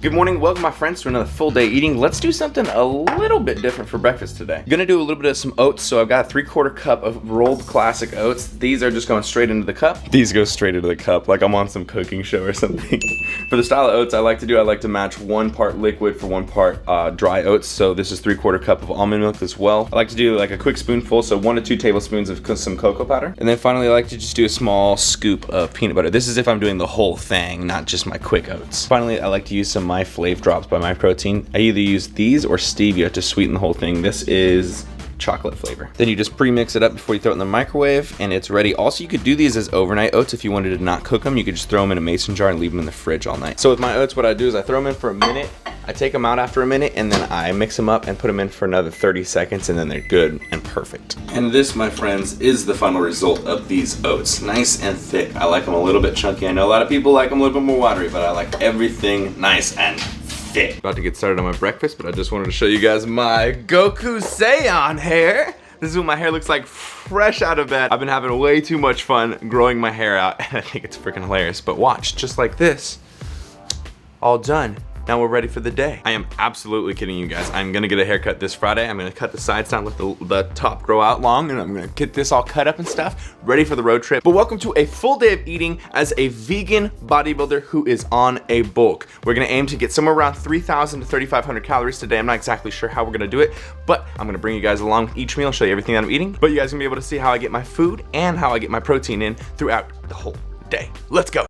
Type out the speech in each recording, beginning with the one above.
Good morning, welcome my friends to another full day eating. Let's do something a little bit different for breakfast today. Gonna do a little bit of some oats, so I've got a 3/4 cup of rolled classic oats. These are just going straight into the cup. These go straight into the cup, like I'm on some cooking show or something. For the style of oats I like to match 1 part liquid for 1 part dry oats. So this is 3/4 cup of almond milk as well. I like to do like a quick spoonful, so 1 to 2 tablespoons of some cocoa powder. And then finally I like to just do a small scoop of peanut butter. This is if I'm doing the whole thing, not just my quick oats. Finally, I like to use some My Flav drops by My Protein. I either use these or stevia to sweeten the whole thing. This is chocolate flavor. Then you just pre-mix it up before you throw it in the microwave and it's ready. Also, you could do these as overnight oats if you wanted to not cook them. You could just throw them in a mason jar and leave them in the fridge all night. So with my oats, what I do is I throw them in for a minute, I take them out after a minute, and then I mix them up and put them in for another 30 seconds, and then they're good and perfect. And this, my friends, is the final result of these oats. Nice and thick. I like them a little bit chunky. I know a lot of people like them a little bit more watery, but I like everything nice and thick. About to get started on my breakfast, but I just wanted to show you guys my Goku Saiyan hair. This is what my hair looks like fresh out of bed. I've been having way too much fun growing my hair out, and I think it's freaking hilarious. But watch, just like this, all done. Now we're ready for the day. I am absolutely kidding you guys. I'm gonna get a haircut this Friday. I'm gonna cut the sides down, let the top grow out long, and I'm gonna get this all cut up and stuff, ready for the road trip. But welcome to a full day of eating as a vegan bodybuilder who is on a bulk. We're gonna aim to get somewhere around 3,000 to 3,500 calories today. I'm not exactly sure how we're gonna do it, but I'm gonna bring you guys along with each meal, show you everything that I'm eating. But you guys are gonna be able to see how I get my food and how I get my protein in throughout the whole day. Let's go.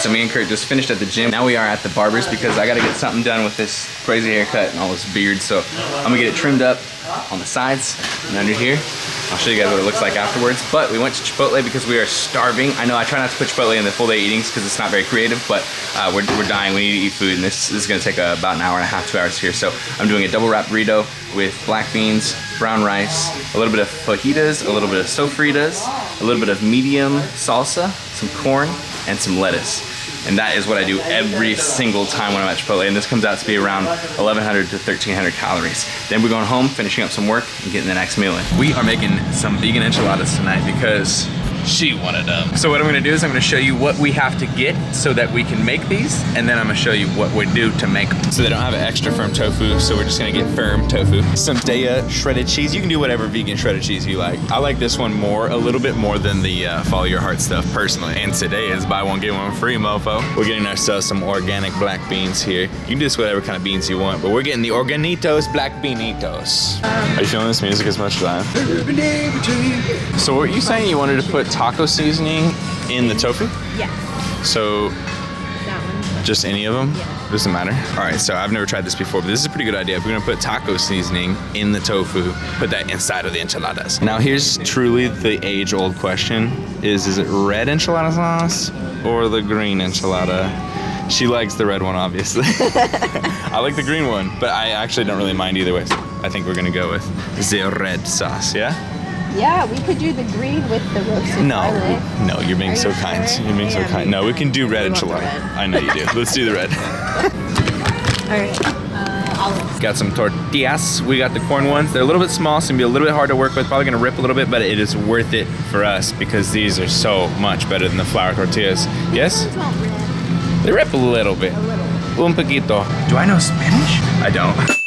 So me and Kurt just finished at the gym. Now we are at the barber's because I gotta get something done with this crazy haircut and all this beard. So I'm gonna get it trimmed up on the sides and under here. I'll show you guys what it looks like afterwards. But we went to Chipotle because we are starving. I know I try not to put Chipotle in the full day eatings because it's not very creative, but we're dying. We need to eat food, and this is gonna take about an hour and a half, 2 hours here. So I'm doing a double wrap burrito with black beans, brown rice, a little bit of fajitas, a little bit of sofritas, a little bit of medium salsa, some corn, and some lettuce. And that is what I do every single time when I'm at Chipotle, and this comes out to be around 1,100 to 1,300 calories. Then we're going home, finishing up some work, and getting the next meal in. We are making some vegan enchiladas tonight because she wanted them. So what I'm gonna do is I'm gonna show you what we have to get so that we can make these, and then I'm gonna show you what we do to make them. So they don't have an extra firm tofu, so we're just gonna get firm tofu. Some Daya shredded cheese. You can do whatever vegan shredded cheese you like. I like this one a little bit more than the Follow Your Heart stuff personally. And today is buy one, get one free, mofo. We're getting ourselves some organic black beans here. You can do this with whatever kind of beans you want, but we're getting the Organitos Black Beanitos. Are you feeling this music as much as I am? So what are you saying, you wanted to put taco seasoning in the tofu? Yes. So That one. just any of them? Yeah. Doesn't matter. All right, so I've never tried this before, but this is a pretty good idea. If we're gonna put taco seasoning in the tofu, put that inside of the enchiladas. Now here's truly the age-old question: is it red enchilada sauce or the green enchilada? She likes the red one, obviously. I like the green one, but I actually don't really mind either way. I think we're gonna go with the red sauce, yeah? Yeah, we could do the green with the roasted garlic. No, you're being so kind. You're being so kind. No, we can do red enchilada. Red. I know you do. Let's do the red. All right, olives. Got some tortillas. We got the corn ones. They're a little bit small, so it's gonna be a little bit hard to work with. Probably gonna rip a little bit, but it is worth it for us because these are so much better than the flour tortillas. Yes? These ones won't rip. They rip a little bit. A little. Un poquito. Do I know Spanish? I don't.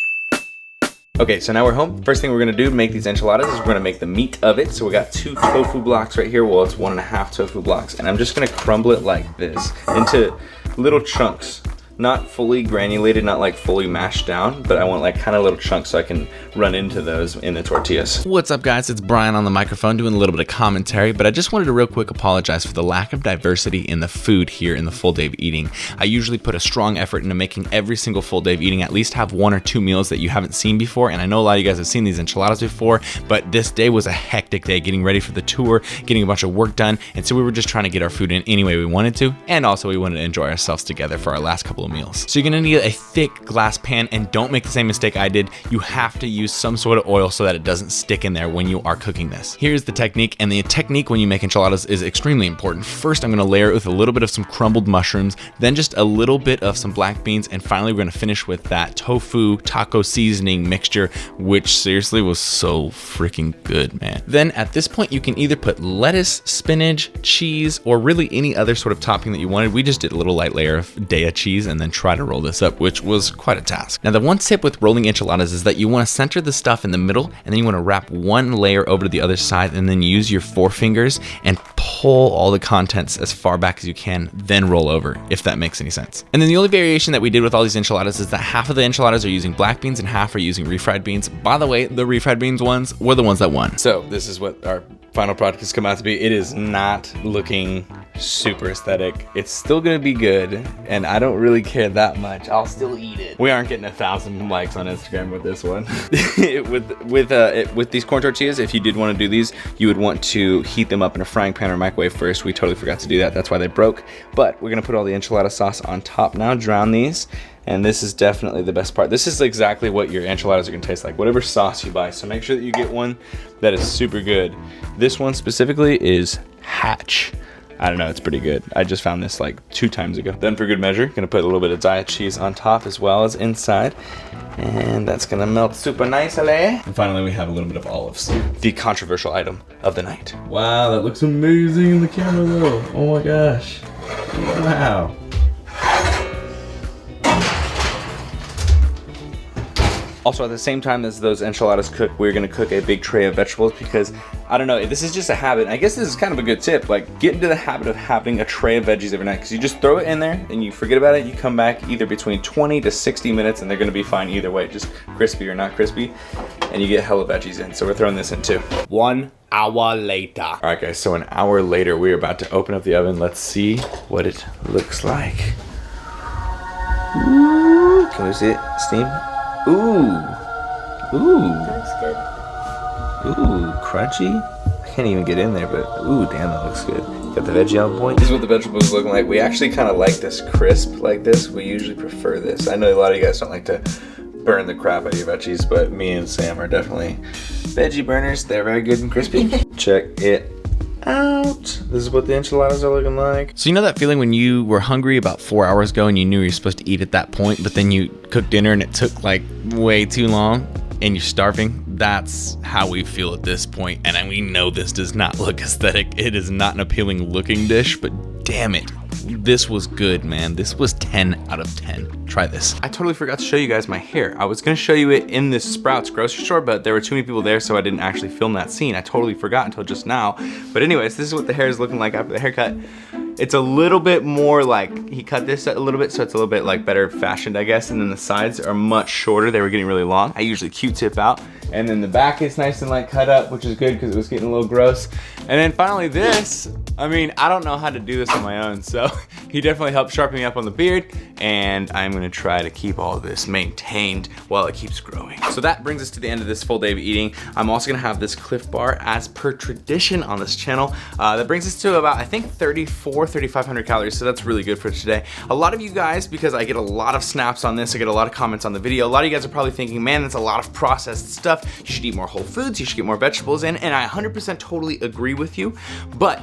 Okay, so now we're home. First thing we're gonna do to make these enchiladas is we're gonna make the meat of it. So we got 2 tofu blocks right here. Well, it's 1.5 tofu blocks. And I'm just gonna crumble it like this into little chunks. Not fully granulated, not like fully mashed down, but I want like kind of little chunks so I can run into those in the tortillas. What's up guys, it's Brian on the microphone doing a little bit of commentary, but I just wanted to real quick apologize for the lack of diversity in the food here in the full day of eating. I usually put a strong effort into making every single full day of eating at least have 1 or 2 meals that you haven't seen before, and I know a lot of you guys have seen these enchiladas before, but this day was a hectic day getting ready for the tour, getting a bunch of work done, and so we were just trying to get our food in any way we wanted to, and also we wanted to enjoy ourselves together for our last couple of meals. So you're gonna need a thick glass pan, and don't make the same mistake I did. You have to use some sort of oil so that it doesn't stick in there when you are cooking this. Here's the technique, and the technique when you make enchiladas is extremely important. First, I'm gonna layer it with a little bit of some crumbled mushrooms, then just a little bit of some black beans, and finally we're gonna finish with that tofu taco seasoning mixture, which seriously was so freaking good, man. Then at this point, you can either put lettuce, spinach, cheese, or really any other sort of topping that you wanted. We just did a little light layer of Daya cheese and then try to roll this up, which was quite a task. Now, the one tip with rolling enchiladas is that you want to center the stuff in the middle, and then you want to wrap one layer over to the other side, and then use your forefingers and pull all the contents as far back as you can, then roll over, if that makes any sense. And then the only variation that we did with all these enchiladas is that half of the enchiladas are using black beans and half are using refried beans. By the way, the refried beans ones were the ones that won. So this is what our final product has come out to be. It is not looking super aesthetic. It's still gonna be good, and I don't really care that much. I'll still eat it. We aren't getting 1,000 likes on Instagram with this one. with these corn tortillas, if you did want to do these, you would want to heat them up in a frying pan or microwave first. We totally forgot to do that. That's why they broke. But we're gonna put all the enchilada sauce on top now, drown these. And this is definitely the best part. This is exactly what your enchiladas are gonna taste like, whatever sauce you buy. So make sure that you get one that is super good. This one specifically is Hatch. I don't know, it's pretty good. I just found this like 2 times ago. Then for good measure, gonna put a little bit of Daya cheese on top as well as inside. And that's gonna melt super nicely. And finally, we have a little bit of olives. The controversial item of the night. Wow, that looks amazing in the camera though. Oh my gosh. Wow. Also, at the same time as those enchiladas cook, we're gonna cook a big tray of vegetables because, I don't know, this is just a habit. I guess this is kind of a good tip. Like, get into the habit of having a tray of veggies every night, because you just throw it in there and you forget about it. You come back either between 20 to 60 minutes and they're gonna be fine either way, just crispy or not crispy, and you get hella veggies in. So we're throwing this in too. 1 hour later. All right, guys, so an hour later, we're about to open up the oven. Let's see what it looks like. Ooh, can we see it steam? Ooh, That looks good. ooh, crunchy. I can't even get in there, but ooh, damn, that looks good. Got the veggie on point. This is what the vegetables look like. We actually kind of like this crisp like this. We usually prefer this. I know a lot of you guys don't like to burn the crap out of your veggies, but me and Sam are definitely veggie burners. They're very good and crispy. Check it out. This is what the enchiladas are looking like. So you know that feeling when you were hungry about 4 hours ago and you knew you were supposed to eat at that point, but then you cooked dinner and it took like way too long and you're starving? That's how we feel at this point. And we know this does not look aesthetic. It is not an appealing looking dish, but damn it, this was good, man. This was 10 out of 10. Try this. I totally forgot to show you guys my hair. I was gonna show you it in this Sprouts grocery store, but there were too many people there, so I didn't actually film that scene. I totally forgot until just now. But anyways, this is what the hair is looking like after the haircut. It's a little bit more like, he cut this a little bit, so it's a little bit like better fashioned, I guess. And then the sides are much shorter. They were getting really long. I usually Q-tip out. And then the back is nice and like cut up, which is good because it was getting a little gross. And then finally this, I mean, I don't know how to do this on my own, so he definitely helped sharpen me up on the beard, and I'm gonna try to keep all of this maintained while it keeps growing. So that brings us to the end of this full day of eating. I'm also gonna have this Cliff Bar as per tradition on this channel. That brings us to about, I think, 3,500 calories, so that's really good for today. A lot of you guys, because I get a lot of snaps on this, I get a lot of comments on the video, a lot of you guys are probably thinking, man, that's a lot of processed stuff. You should eat more whole foods, you should get more vegetables in, and I 100% totally agree with you, but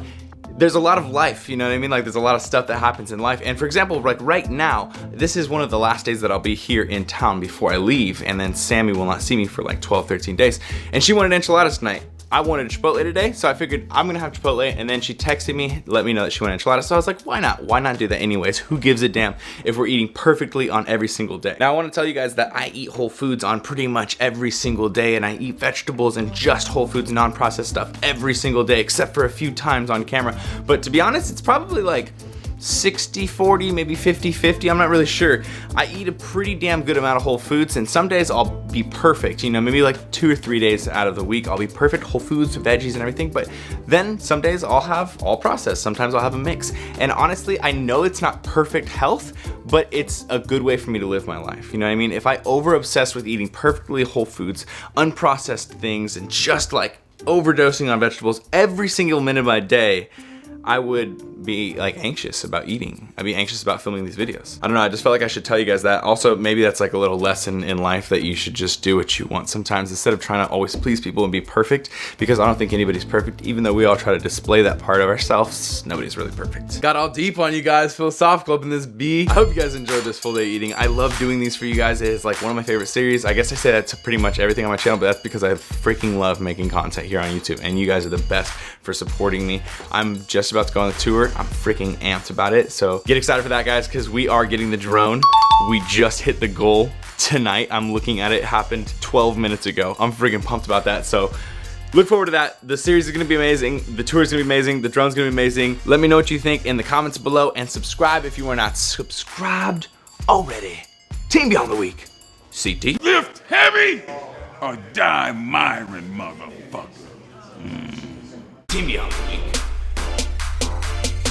there's a lot of life, you know what I mean? Like, there's a lot of stuff that happens in life. And for example, like right now, this is one of the last days that I'll be here in town before I leave, and then Sammy will not see me for like 12, 13 days. And she wanted enchiladas tonight. I wanted Chipotle today, so I figured I'm gonna have Chipotle, and then she texted me, let me know that she wanted enchiladas, so I was like, why not? Why not do that anyways? Who gives a damn if we're eating perfectly on every single day? Now, I wanna tell you guys that I eat whole foods on pretty much every single day, and I eat vegetables and just whole foods, non-processed stuff every single day, except for a few times on camera. But to be honest, it's probably like 60-40, maybe 50-50, I'm not really sure. I eat a pretty damn good amount of whole foods, and some days I'll be perfect, you know, maybe like 2 or 3 days out of the week I'll be perfect, whole foods, veggies and everything, but then some days I'll have all processed, sometimes I'll have a mix. And honestly, I know it's not perfect health, but it's a good way for me to live my life, you know what I mean? If I over obsess with eating perfectly whole foods, unprocessed things, and just like overdosing on vegetables every single minute of my day, I would be like anxious about eating. I'd be anxious about filming these videos. I don't know, I just felt like I should tell you guys that. Also, maybe that's like a little lesson in life that you should just do what you want sometimes instead of trying to always please people and be perfect, because I don't think anybody's perfect. Even though we all try to display that part of ourselves, nobody's really perfect. Got all deep on you guys, philosophical up in this B. I hope you guys enjoyed this full day eating. I love doing these for you guys. It is like one of my favorite series. I guess I say that to pretty much everything on my channel, but that's because I freaking love making content here on YouTube, and you guys are the best for supporting me. I'm just about to go on the tour. I'm freaking amped about it. So get excited for that, guys, because we are getting the drone. We just hit the goal tonight. I'm looking at it. It happened 12 minutes ago. I'm freaking pumped about that. So look forward to that. The series is gonna be amazing. The tour is gonna be amazing. The drone's gonna be amazing. Let me know what you think in the comments below, and subscribe if you are not subscribed already. Team Beyond the Week. CT. Lift heavy or die MIRIN, motherfucker. Team Beyond the Week.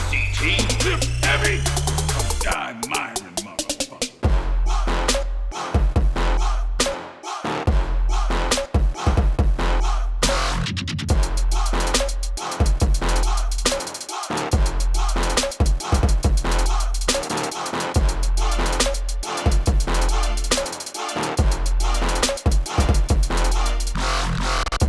CT. Lift heavy or die MIRIN.